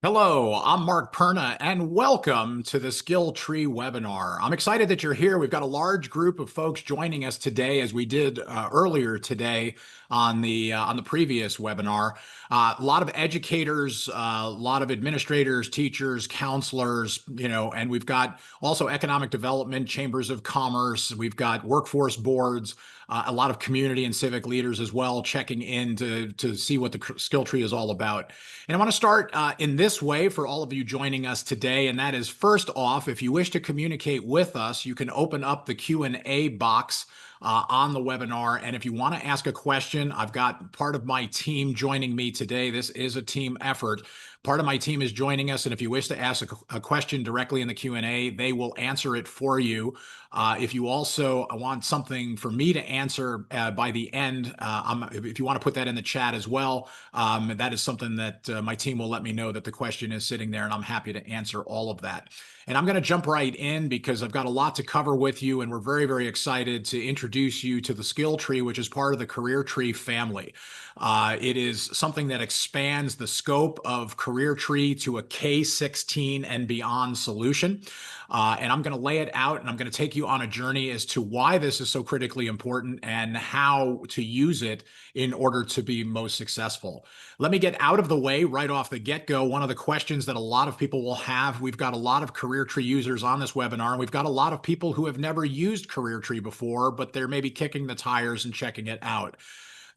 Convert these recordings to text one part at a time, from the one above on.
Hello, I'm Mark Perna, and welcome to the Skill Tree webinar. I'm excited that you're here. We've got a large group of folks joining us today, as we did earlier today on the previous webinar. A lot of educators, a lot of administrators, teachers, counselors, and we've got also economic development, chambers of commerce. We've got workforce boards. A lot of community and civic leaders as well checking in to see what the skill tree is all about. And I want to start in this way for all of you joining us today, and that is, first off, if you wish to communicate with us, you can open up the Q&A box on the webinar. And if you want to ask a question, I've got part of my team joining me today. This is a team effort. Part of my team is joining us, and if you wish to ask a question directly in the Q&A, they will answer it for you. If you also want something for me to answer by the end, if you want to put that in the chat as well, that is something that my team will let me know that the question is sitting there, and I'm happy to answer all of that. And I'm going to jump right in because I've got a lot to cover with you, and we're very, very excited to introduce you to the skill tree, which is part of the career tree family. It is something that expands the scope of career tree to a K-16 and beyond solution. And I'm going to lay it out, and I'm going to take you on a journey as to why this is so critically important and how to use it in order to be most successful. Let me get out of the way right off the get-go. One of the questions that a lot of people will have, we've got a lot of career tree users on this webinar, and we've got a lot of people who have never used career tree before, but they're maybe kicking the tires and checking it out.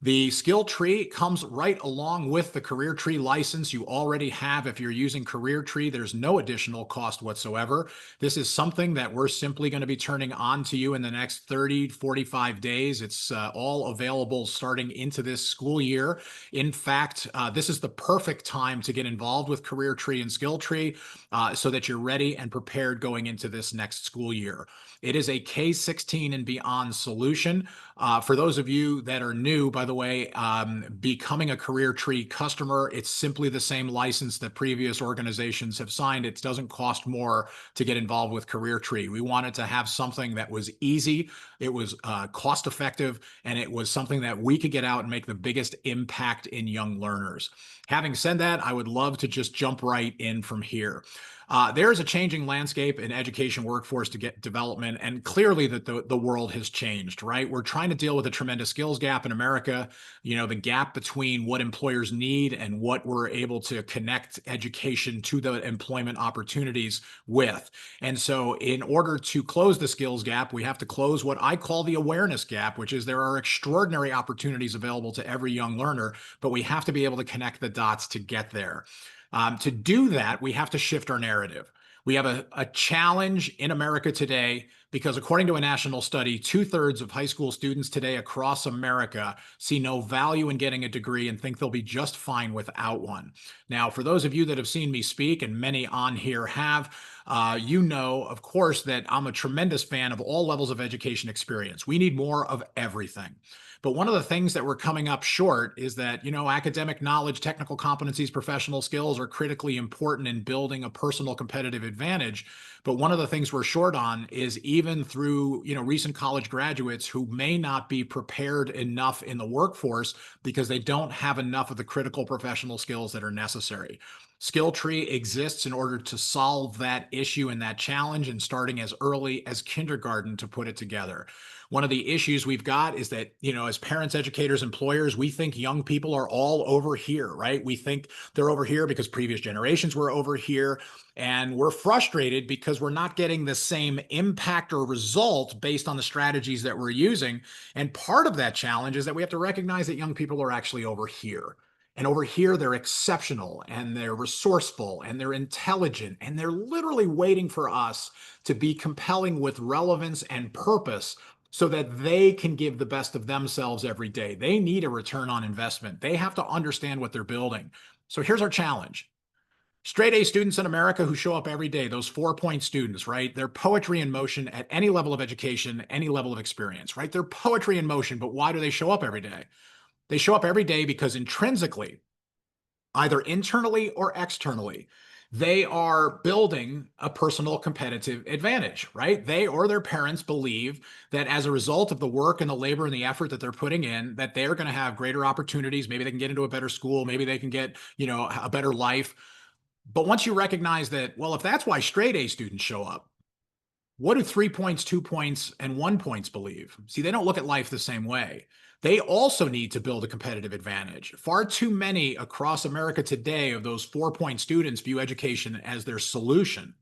The skill tree comes right along with the career tree license you already have. If you're using career tree, there's no additional cost whatsoever. This is something that we're simply going to be turning on to you in the next 30, 45 days. It's all available starting into this school year. In fact, this is the perfect time to get involved with career tree and skill tree so that you're ready and prepared going into this next school year. It is a K-16 and beyond solution. For those of you that are new, by the way, becoming a career tree customer, it's simply the same license that previous organizations have signed. It doesn't cost more to get involved with career tree. We wanted to have something that was easy, it was cost effective, and it was something that we could get out and make the biggest impact in young learners. Having said that, I would love to just jump right in from here. There is a changing landscape in education workforce to get development, and clearly that the world has changed, right? We're trying to deal with a tremendous skills gap in America, the gap between what employers need and what we're able to connect education to the employment opportunities with. And so in order to close the skills gap, we have to close what I call the awareness gap, which is there are extraordinary opportunities available to every young learner, but we have to be able to connect the dots to get there. To do that, we have to shift our narrative. We have a challenge in America today because, according to a national study, 2/3 of high school students today across America see no value in getting a degree and think they'll be just fine without one. Now, for those of you that have seen me speak, and many on here have, you know, of course, that I'm a tremendous fan of all levels of education experience. We need more of everything. But one of the things that we're coming up short is that, academic knowledge, technical competencies, professional skills are critically important in building a personal competitive advantage. But one of the things we're short on is even through, recent college graduates who may not be prepared enough in the workforce because they don't have enough of the critical professional skills that are necessary. Skill Tree exists in order to solve that issue and that challenge, and starting as early as kindergarten to put it together. One of the issues we've got is that, as parents, educators, employers, we think young people are all over here, right? We think they're over here because previous generations were over here. And we're frustrated because we're not getting the same impact or result based on the strategies that we're using. And part of that challenge is that we have to recognize that young people are actually over here. And over here, they're exceptional and they're resourceful and they're intelligent and they're literally waiting for us to be compelling with relevance and purpose so that they can give the best of themselves every day. They need a return on investment. They have to understand what they're building. So here's our challenge. Straight A students in America who show up every day, those 4-point students, right? They're poetry in motion at any level of education, any level of experience, right? They're poetry in motion, but why do they show up every day? They show up every day because intrinsically, either internally or externally, they are building a personal competitive advantage, right? They or their parents believe that as a result of the work and the labor and the effort that they're putting in, that they're going to have greater opportunities. Maybe they can get into a better school. Maybe they can get, a better life. But once you recognize that, well, if that's why straight A students show up, what do 3 points, 2 points, and 1 points believe? See, they don't look at life the same way. They also need to build a competitive advantage. Far too many across America today of those 4 point students view education as their solution,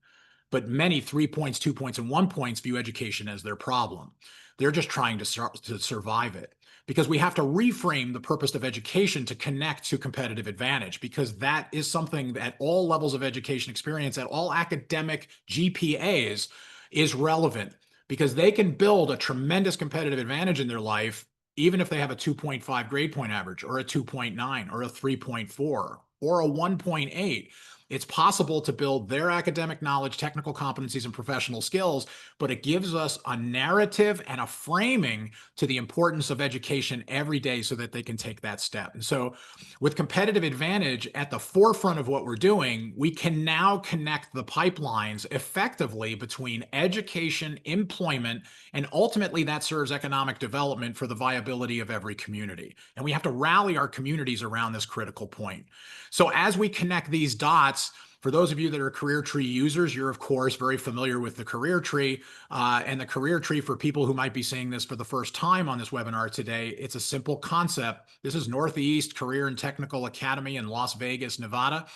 but many 3 points, 2 points, and 1 points view education as their problem. They're just trying to survive it because we have to reframe the purpose of education to connect to competitive advantage, because that is something that at all levels of education experience, at all academic GPAs, is relevant, because they can build a tremendous competitive advantage in their life even if they have a 2.5 grade point average or a 2.9 or a 3.4 or a 1.8. It's possible to build their academic knowledge, technical competencies, and professional skills, but it gives us a narrative and a framing to the importance of education every day so that they can take that step. And so, with competitive advantage at the forefront of what we're doing, we can now connect the pipelines effectively between education, employment, and ultimately that serves economic development for the viability of every community. And we have to rally our communities around this critical point. So as we connect these dots, for those of you that are career tree users, you're of course very familiar with the career tree. And the career tree, for people who might be seeing this for the first time on this webinar today, it's a simple concept. This is Northeast Career and Technical Academy in Las Vegas, Nevada.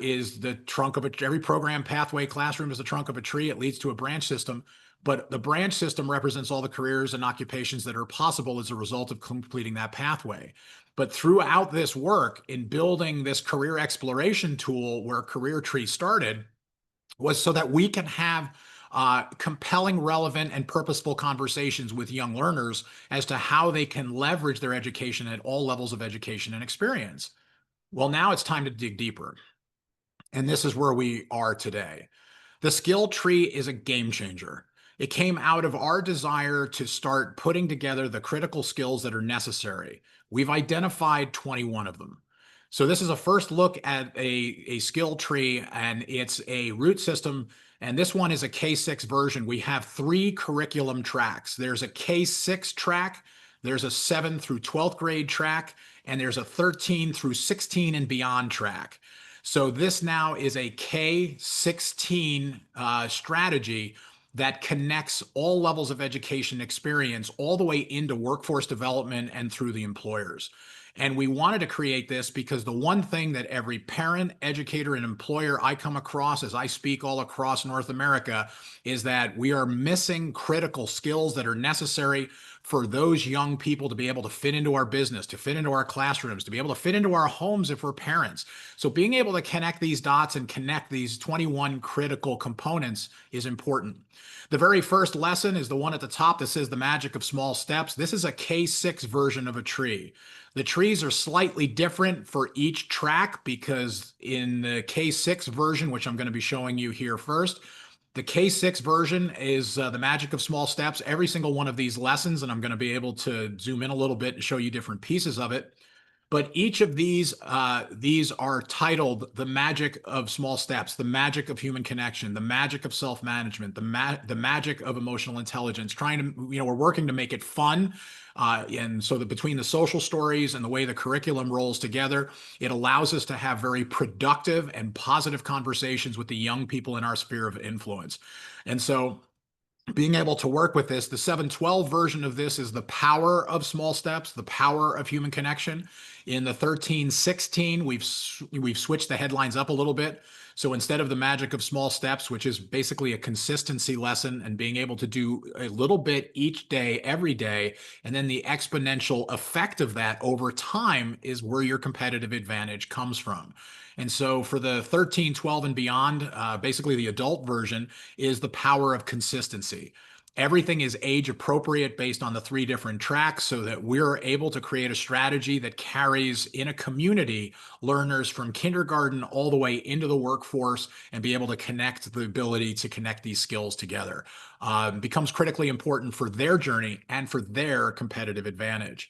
Is the trunk of every program pathway classroom is the trunk of a tree. It leads to a branch system. But the branch system represents all the careers and occupations that are possible as a result of completing that pathway. But throughout this work in building this career exploration tool where Career Tree started was so that we can have compelling, relevant, and purposeful conversations with young learners as to how they can leverage their education at all levels of education and experience. Well, now it's time to dig deeper. And this is where we are today. The skill tree is a game changer. It came out of our desire to start putting together the critical skills that are necessary. We've identified 21 of them. So this is a first look at a skill tree, and it's a root system. And this one is a K6 version. We have 3 curriculum tracks. There's a K6 track, there's a 7th through 12th grade track, and there's a 13 through 16 and beyond track. So this now is a K16 strategy that connects all levels of education experience all the way into workforce development and through the employers. And we wanted to create this because the one thing that every parent, educator, and employer I come across as I speak all across North America is that we are missing critical skills that are necessary for those young people to be able to fit into our business, to fit into our classrooms, to be able to fit into our homes if we're parents. So being able to connect these dots and connect these 21 critical components is important. The very first lesson is the one at the top that says the magic of small steps. This is a K6 version of a tree. The trees are slightly different for each track because in the K6 version, which I'm going to be showing you here first, the K6 version is the magic of small steps. Every single one of these lessons, and I'm going to be able to zoom in a little bit and show you different pieces of it. But each of these are titled the magic of small steps, the magic of human connection, the magic of self-management, the magic of emotional intelligence. Trying to, we're working to make it fun. And so that between the social stories and the way the curriculum rolls together, it allows us to have very productive and positive conversations with the young people in our sphere of influence. And so being able to work with this, the 712 version of this is the power of small steps, the power of human connection. In the 1316, we've switched the headlines up a little bit. So instead of the magic of small steps, which is basically a consistency lesson and being able to do a little bit each day, every day, and then the exponential effect of that over time is where your competitive advantage comes from. And so for the 13, 12, and beyond, basically the adult version is the power of consistency. Everything is age appropriate based on the 3 different tracks so that we're able to create a strategy that carries in a community learners from kindergarten all the way into the workforce and be able to connect the ability to connect these skills together. Becomes critically important for their journey and for their competitive advantage.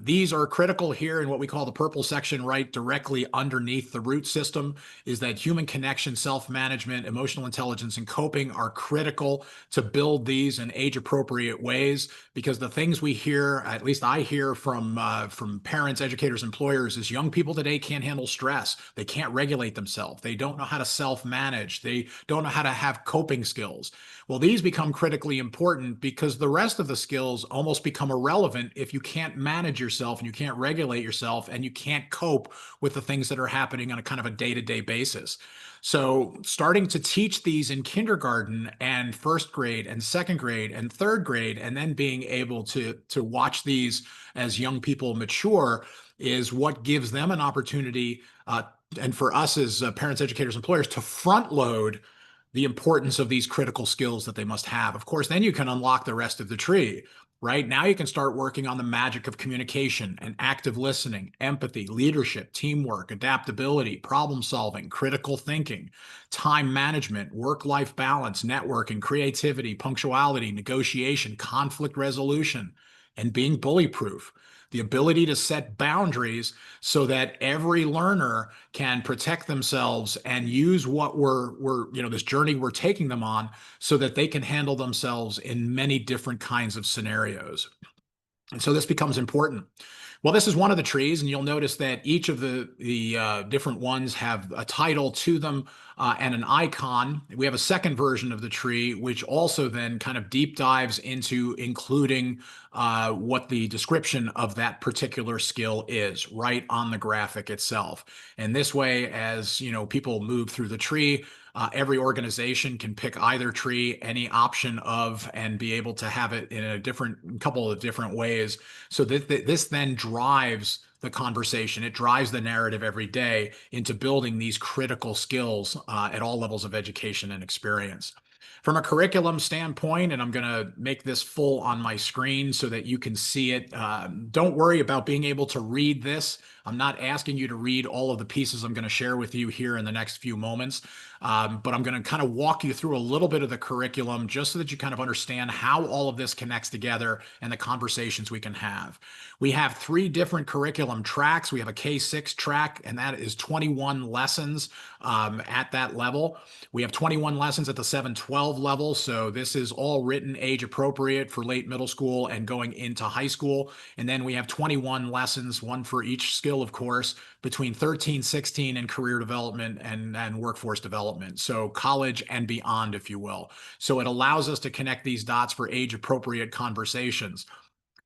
These are critical here in what we call the purple section, right directly underneath the root system, is that human connection, self-management, emotional intelligence, and coping are critical to build these in age-appropriate ways, because the things we hear, at least I hear from parents, educators, employers, is young people today can't handle stress. They can't regulate themselves. They don't know how to self-manage. They don't know how to have coping skills. Well, these become critically important because the rest of the skills almost become irrelevant if you can't manage yourself and you can't regulate yourself and you can't cope with the things that are happening on a kind of a day-to-day basis. So starting to teach these in kindergarten and first grade and second grade and third grade, and then being able to watch these as young people mature is what gives them an opportunity, and for us as parents, educators, employers, to front load the importance of these critical skills that they must have. Of course, then you can unlock the rest of the tree. Right now, you can start working on the magic of communication and active listening, empathy, leadership, teamwork, adaptability, problem solving, critical thinking, time management, work-life balance, networking, creativity, punctuality, negotiation, conflict resolution, and being bully proof. The ability to set boundaries so that every learner can protect themselves and use what this journey we're taking them on so that they can handle themselves in many different kinds of scenarios. And so this becomes important. Well, this is one of the trees, and you'll notice that each of the different ones have a title to them and an icon. We have a second version of the tree, which also then kind of deep dives into including what the description of that particular skill is right on the graphic itself. And this way, as people move through the tree, every organization can pick either tree, any option of, and be able to have it in a couple of different ways. So this then drives the conversation. It drives the narrative every day into building these critical skills at all levels of education and experience. From a curriculum standpoint, and I'm going to make this full on my screen so that you can see it. Don't worry about being able to read this. I'm not asking you to read all of the pieces I'm going to share with you here in the next few moments, but I'm going to kind of walk you through a little bit of the curriculum just so that you kind of understand how all of this connects together and the conversations we can have. We have 3 different curriculum tracks. We have a K-6 track, and that is 21 lessons at that level. We have 21 lessons at the 7-12 level, so this is all written age appropriate for late middle school and going into high school. And then we have 21 lessons, one for each skill, of course, between 13, 16 and career development and workforce development. So college and beyond, if you will. So it allows us to connect these dots for age appropriate conversations.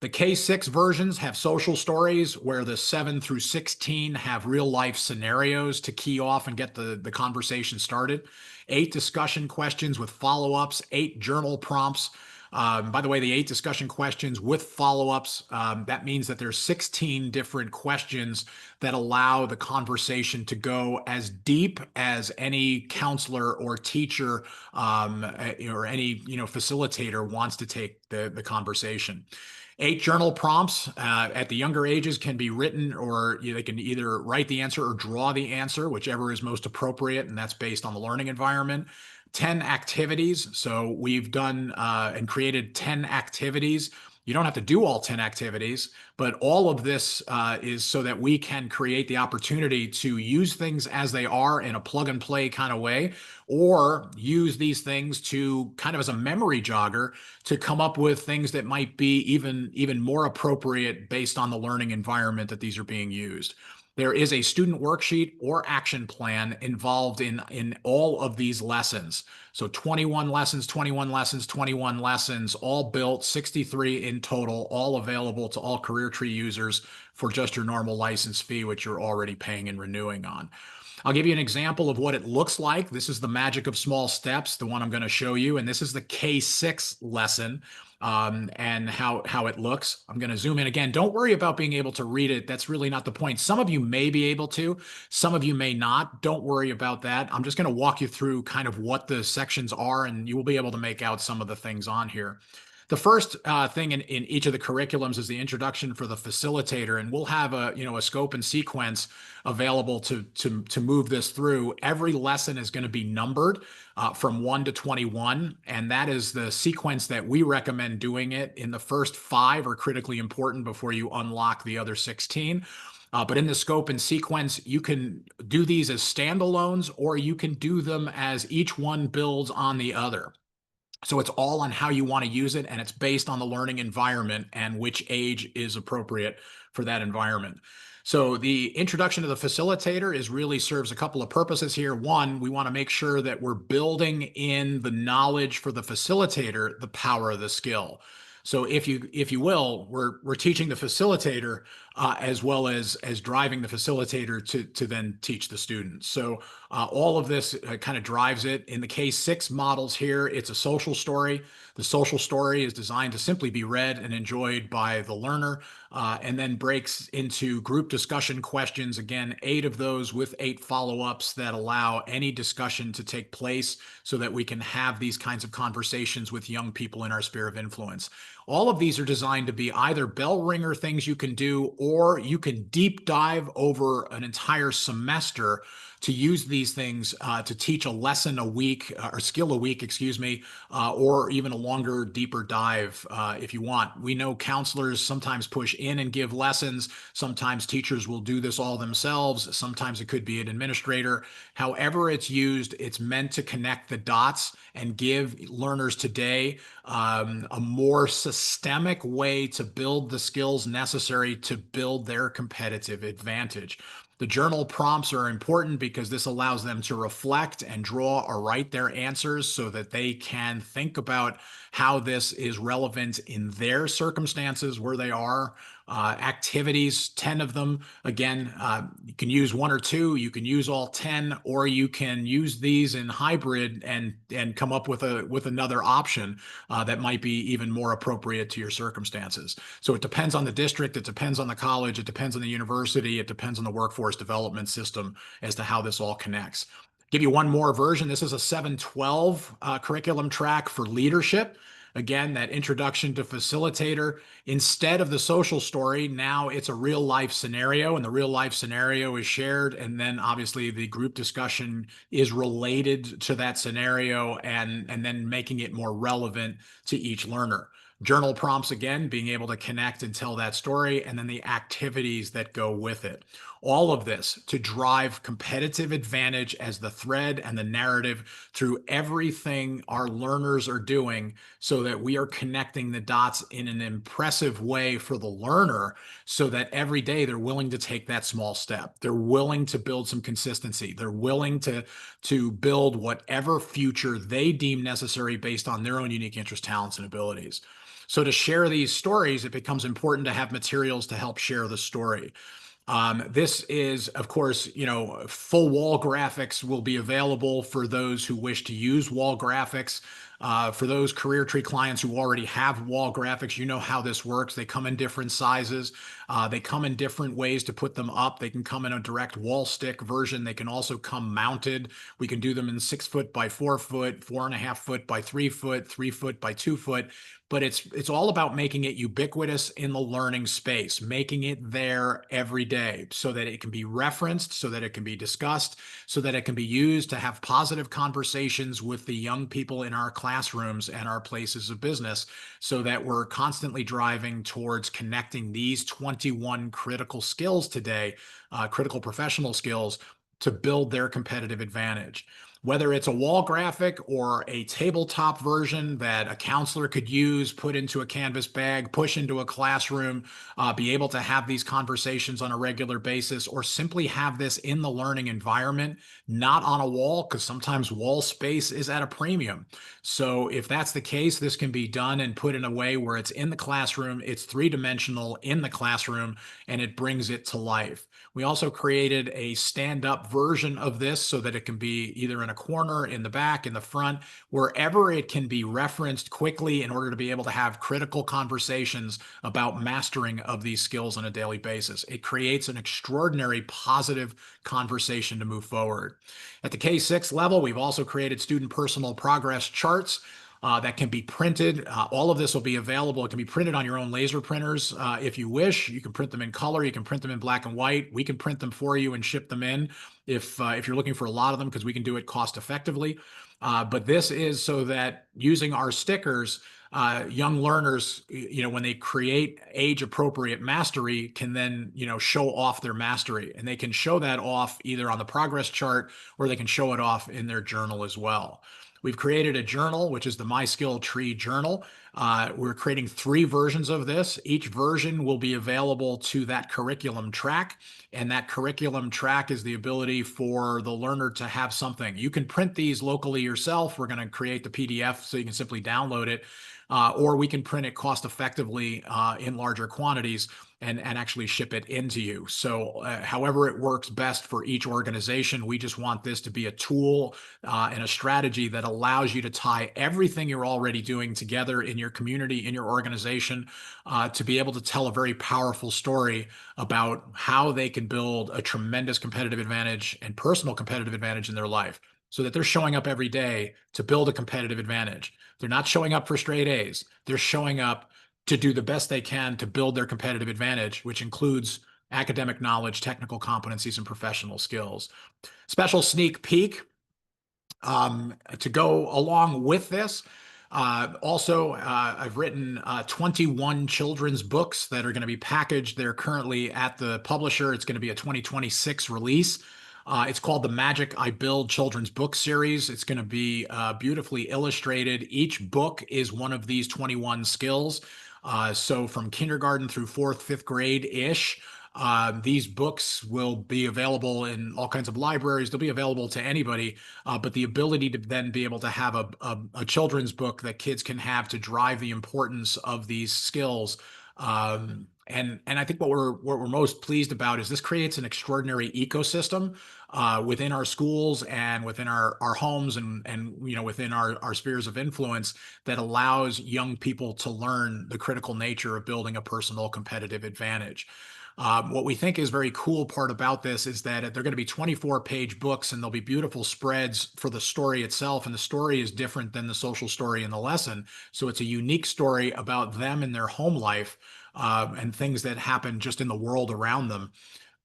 The K-6 versions have social stories where the 7 through 16 have real life scenarios to key off and get the conversation started. 8 discussion questions with follow-ups, 8 journal prompts. By the way, the 8 discussion questions with follow-ups, that means that there's 16 different questions that allow the conversation to go as deep as any counselor or teacher or any facilitator wants to take the conversation. 8 journal prompts at the younger ages can be written, or they can either write the answer or draw the answer, whichever is most appropriate, and that's based on the learning environment. 10 activities. So we've done and created 10 activities. You don't have to do all 10 activities, but all of this is so that we can create the opportunity to use things as they are in a plug and play kind of way, or use these things to kind of as a memory jogger to come up with things that might be even more appropriate based on the learning environment that these are being used. There is a student worksheet or action plan involved in all of these lessons. So 21 lessons, 21 lessons, 21 lessons, all built, 63 in total, all available to all Career Tree users for just your normal license fee, which you're already paying and renewing on. I'll give you an example of what it looks like. This is the magic of small steps, the one I'm going to show you, and this is the K-6 lesson. And how it looks. I'm going to zoom in again. Don't worry about being able to read it. That's really not the point. Some of you may be able to, some of you may not. Don't worry about that. I'm just going to walk you through kind of what the sections are, and you will be able to make out some of the things on here. The first thing in each of the curriculums is the introduction for the facilitator, and we'll have a scope and sequence available to move this through. Every lesson is going to be numbered from 1 to 21, and that is the sequence that we recommend doing it. In the first 5 are critically important before you unlock the other 16. But in the scope and sequence, you can do these as standalones, or you can do them as each one builds on the other. So it's all on how you want to use it, and it's based on the learning environment and which age is appropriate for that environment. So the introduction to the facilitator really serves a couple of purposes here. One, we want to make sure that we're building in the knowledge for the facilitator, the power of the skill. So if you will, we're teaching the facilitator as well as driving the facilitator to then teach the students. So all of this kind of drives it. In the K6 models here, it's a social story. The social story is designed to simply be read and enjoyed by the learner, and then breaks into group discussion questions. Again, 8 of those with 8 follow-ups that allow any discussion to take place so that we can have these kinds of conversations with young people in our sphere of influence. All of these are designed to be either bell ringer things you can do, or you can deep dive over an entire semester to use these things to teach a lesson a week or skill a week, excuse me, or even a longer, deeper dive if you want. We know counselors sometimes push in and give lessons. Sometimes teachers will do this all themselves. Sometimes it could be an administrator. However it's used, it's meant to connect the dots and give learners today a more systemic way to build the skills necessary to build their competitive advantage. The journal prompts are important because this allows them to reflect and draw or write their answers so that they can think about how this is relevant in their circumstances where they are. Activities, 10 of them. Again, you can use 1 or 2, you can use all 10, or you can use these in hybrid and come up with another option that might be even more appropriate to your circumstances. So it depends on the district, it depends on the college, it depends on the university, it depends on the workforce development system as to how this all connects. Give you one more version. This is a 712 curriculum track for leadership. Again, that introduction to facilitator. Instead of the social story, now it's a real life scenario, and the real life scenario is shared. And then obviously the group discussion is related to that scenario and then making it more relevant to each learner. Journal prompts, again, being able to connect and tell that story, and then the activities that go with it. All of this to drive competitive advantage as the thread and the narrative through everything our learners are doing, so that we are connecting the dots in an impressive way for the learner, so that every day they're willing to take that small step. They're willing to build some consistency. They're willing to build whatever future they deem necessary based on their own unique interests, talents, and abilities. So to share these stories, it becomes important to have materials to help share the story. This is, of course, full wall graphics will be available for those who wish to use wall graphics. For those career tree clients who already have wall graphics, you know how this works. They come in different sizes. They come in different ways to put them up. They can come in a direct wall stick version. They can also come mounted. We can do them in 6 foot by 4 foot, 4.5 foot by 3 foot, 3 foot by 2 foot. But it's all about making it ubiquitous in the learning space, making it there every day so that it can be referenced, so that it can be discussed, so that it can be used to have positive conversations with the young people in our classrooms and our places of business, so that we're constantly driving towards connecting these 21 critical skills today, critical professional skills, to build their competitive advantage. Whether it's a wall graphic or a tabletop version that a counselor could use, put into a canvas bag, push into a classroom, be able to have these conversations on a regular basis, or simply have this in the learning environment, not on a wall, because sometimes wall space is at a premium. So if that's the case, this can be done and put in a way where it's in the classroom, it's 3-dimensional in the classroom, and it brings it to life. We also created a stand-up version of this so that it can be either in a corner, in the back, in the front, wherever it can be referenced quickly in order to be able to have critical conversations about mastering of these skills on a daily basis. It creates an extraordinary positive conversation to move forward. At the K6 level, we've also created student personal progress charts. that can be printed. All of this will be available. It can be printed on your own laser printers if you wish. You can print them in color. You can print them in black and white. We can print them for you and ship them in if you're looking for a lot of them, because we can do it cost effectively. But this is so that using our stickers, young learners, when they create age-appropriate mastery, can then, show off their mastery, and they can show that off either on the progress chart or they can show it off in their journal as well. We've created a journal, which is the My Skill Tree Journal. We're creating 3 versions of this. Each version will be available to that curriculum track, and that curriculum track is the ability for the learner to have something. You can print these locally yourself. We're going to create the PDF so you can simply download it. Or we can print it cost effectively in larger quantities and actually ship it into you. So however it works best for each organization, we just want this to be a tool and a strategy that allows you to tie everything you're already doing together in your community, in your organization, to be able to tell a very powerful story about how they can build a tremendous competitive advantage and personal competitive advantage in their life, so that they're showing up every day to build a competitive advantage. They're not showing up for straight A's. They're showing up to do the best they can to build their competitive advantage, which includes academic knowledge, technical competencies, and professional skills. Special sneak peek to go along with this. Also, I've written 21 children's books that are going to be packaged. They're currently at the publisher. It's going to be a 2026 release. It's called the Magic I Build Children's Book Series. It's going to be beautifully illustrated. Each book is one of these 21 skills. So from kindergarten through 4th, 5th grade-ish, these books will be available in all kinds of libraries. They'll be available to anybody, but the ability to then be able to have a children's book that kids can have to drive the importance of these skills. And I think what we're most pleased about is this creates an extraordinary ecosystem within our schools and within our homes and within our spheres of influence that allows young people to learn the critical nature of building a personal competitive advantage. What we think is very cool part about this is that they're going to be 24-page books, and there'll be beautiful spreads for the story itself. And the story is different than the social story in the lesson. So it's a unique story about them and their home life and things that happen just in the world around them.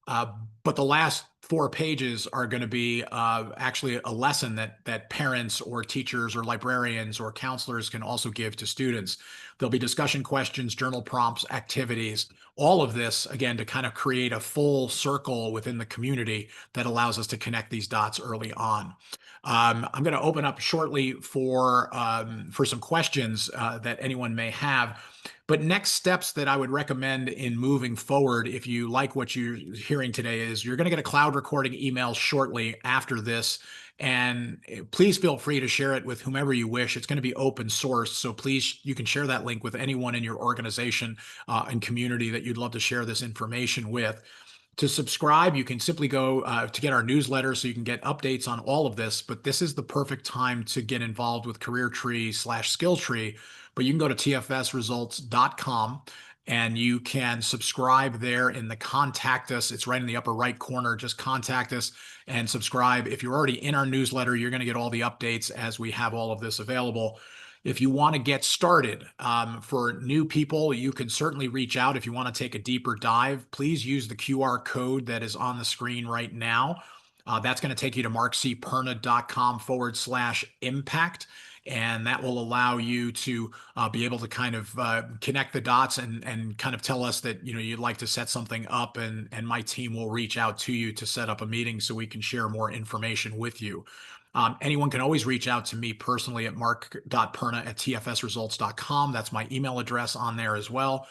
But the last 4 pages are going to be actually a lesson that parents or teachers or librarians or counselors can also give to students. There'll be discussion questions, journal prompts, activities, all of this, again, to kind of create a full circle within the community that allows us to connect these dots early on. I'm going to open up shortly for some questions that anyone may have. But next steps that I would recommend in moving forward, if you like what you're hearing today, is you're going to get a cloud recording email shortly after this. And please feel free to share it with whomever you wish. It's going to be open source. So please, you can share that link with anyone in your organization and community that you'd love to share this information with. To subscribe, you can simply go to get our newsletter so you can get updates on all of this. But this is the perfect time to get involved with Career Tree / Skill Tree. But you can go to tfsresults.com and you can subscribe there in the contact us. It's right in the upper right corner. Just contact us and subscribe. If you're already in our newsletter, you're going to get all the updates as we have all of this available. If you want to get started, for new people, you can certainly reach out. If you want to take a deeper dive, please use the QR code that is on the screen right now. That's going to take you to markcperna.com/impact. And that will allow you to be able to kind of connect the dots and kind of tell us that you'd like to set something up, and my team will reach out to you to set up a meeting so we can share more information with you. Anyone can always reach out to me personally at mark.perna@tfsresults.com. That's my email address on there as well.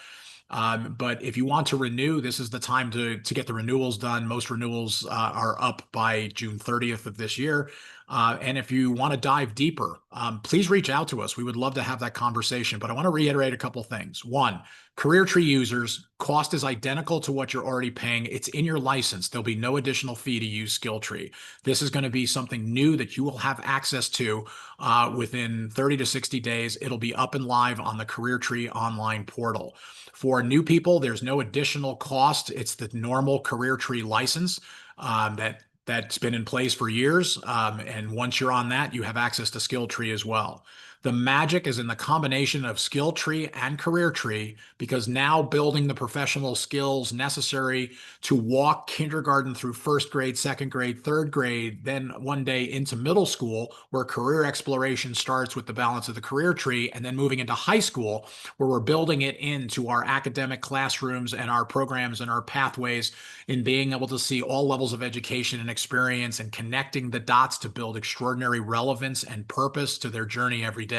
But if you want to renew, this is the time to get the renewals done. Most renewals are up by June 30th of this year. And if you want to dive deeper, please reach out to us. We would love to have that conversation. But I want to reiterate a couple things. One, Career Tree users, cost is identical to what you're already paying. It's in your license. There'll be no additional fee to use Skill Tree. This is going to be something new that you will have access to within 30 to 60 days. It'll be up and live on the Career Tree online portal. For new people, there's no additional cost. It's the normal Career Tree license that's been in place for years. And once you're on that, you have access to Skill Tree as well. The magic is in the combination of skill tree and career tree, because now building the professional skills necessary to walk kindergarten through first grade, second grade, third grade, then one day into middle school, where career exploration starts with the balance of the career tree, and then moving into high school, where we're building it into our academic classrooms and our programs and our pathways, in being able to see all levels of education and experience and connecting the dots to build extraordinary relevance and purpose to their journey every day.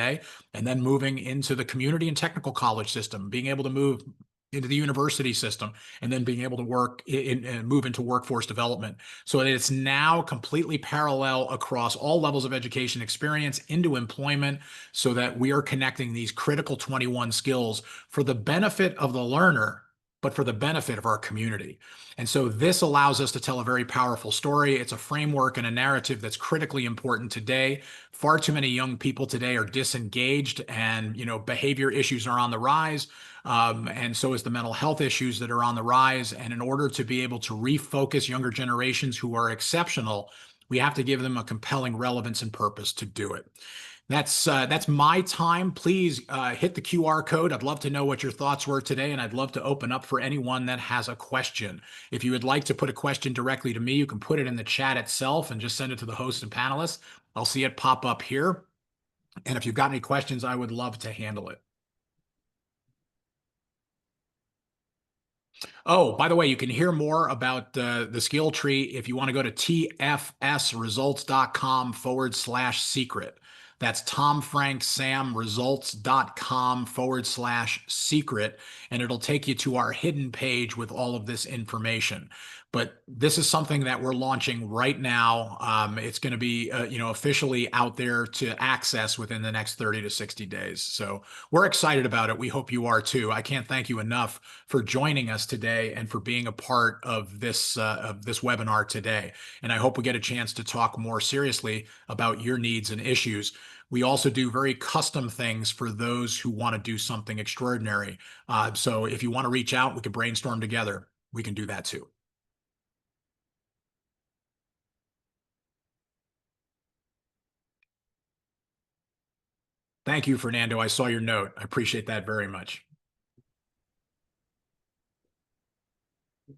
And then moving into the community and technical college system, being able to move into the university system, and then being able to work and move into workforce development. So it's now completely parallel across all levels of education experience into employment, so that we are connecting these critical 21 skills for the benefit of the learner, but for the benefit of our community. And so this allows us to tell a very powerful story. It's a framework and a narrative that's critically important today. Far too many young people today are disengaged, and behavior issues are on the rise. And so is the mental health issues that are on the rise. And in order to be able to refocus younger generations who are exceptional, we have to give them a compelling relevance and purpose to do it. That's my time. Please hit the QR code. I'd love to know what your thoughts were today, and I'd love to open up for anyone that has a question. If you would like to put a question directly to me, you can put it in the chat itself and just send it to the host and panelists. I'll see it pop up here. And if you've got any questions, I would love to handle it. Oh, by the way, you can hear more about the skill tree if you want to go to tfsresults.com/secret. That's TomFrankSamResults.com/secret, and it'll take you to our hidden page with all of this information. But this is something that we're launching right now. It's going to be, officially out there to access within the next 30 to 60 days. So we're excited about it. We hope you are too. I can't thank you enough for joining us today and for being a part of this webinar today. And I hope we get a chance to talk more seriously about your needs and issues. We also do very custom things for those who want to do something extraordinary. So if you want to reach out, we can brainstorm together. We can do that too. Thank you, Fernando. I saw your note. I appreciate that very much.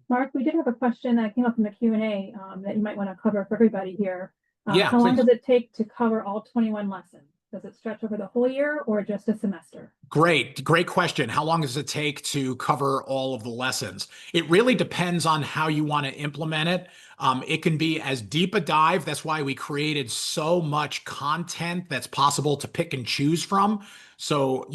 Mark, we did have a question that came up in the Q&A that you might want to cover for everybody here. Yeah, how long please. does it take to cover all 21 lessons? Does it stretch over the whole year or just a semester? Great question. How long does it take to cover all of the lessons? It really depends on how you want to implement it. It can be as deep a dive. That's why we created so much content that's possible to pick and choose from. So,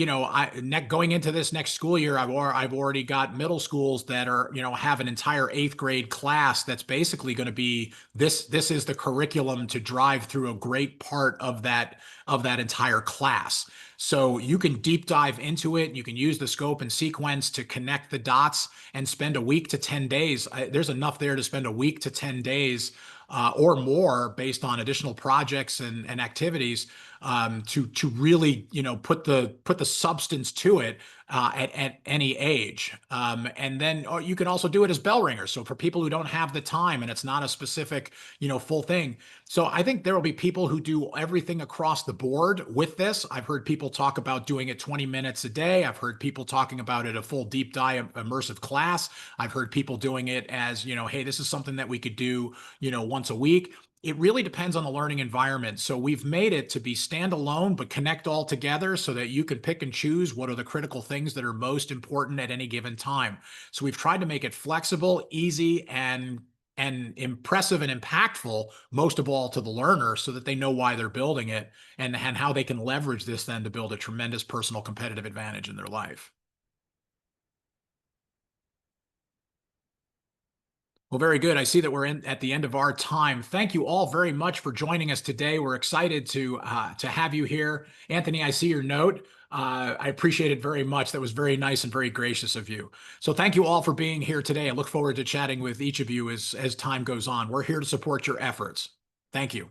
going into this next school year, I've already got middle schools that are, have an entire 8th grade class that's basically going to be this is the curriculum to drive through a great part of that entire class. So you can deep dive into it. You can use the scope and sequence to connect the dots and spend a week to 10 days. There's enough there to spend a week to 10 days or more based on additional projects and activities to really, put the substance to it at any age. And then you can also do it as bell ringers. So for people who don't have the time and it's not a specific, full thing. So I think there will be people who do everything across the board with this. I've heard people talk about doing it 20 minutes a day. I've heard people talking about it a full deep dive immersive class. I've heard people doing it as, hey, this is something that we could do, once a week. It really depends on the learning environment. So we've made it to be standalone, but connect all together so that you can pick and choose what are the critical things that are most important at any given time. So we've tried to make it flexible, easy, and impressive and impactful, most of all to the learner, so that they know why they're building it and how they can leverage this then to build a tremendous personal competitive advantage in their life. Well, very good. I see that we're at the end of our time. Thank you all very much for joining us today. We're excited to have you here. Anthony, I see your note. I appreciate it very much. That was very nice and very gracious of you. So thank you all for being here today. I look forward to chatting with each of you as time goes on. We're here to support your efforts. Thank you.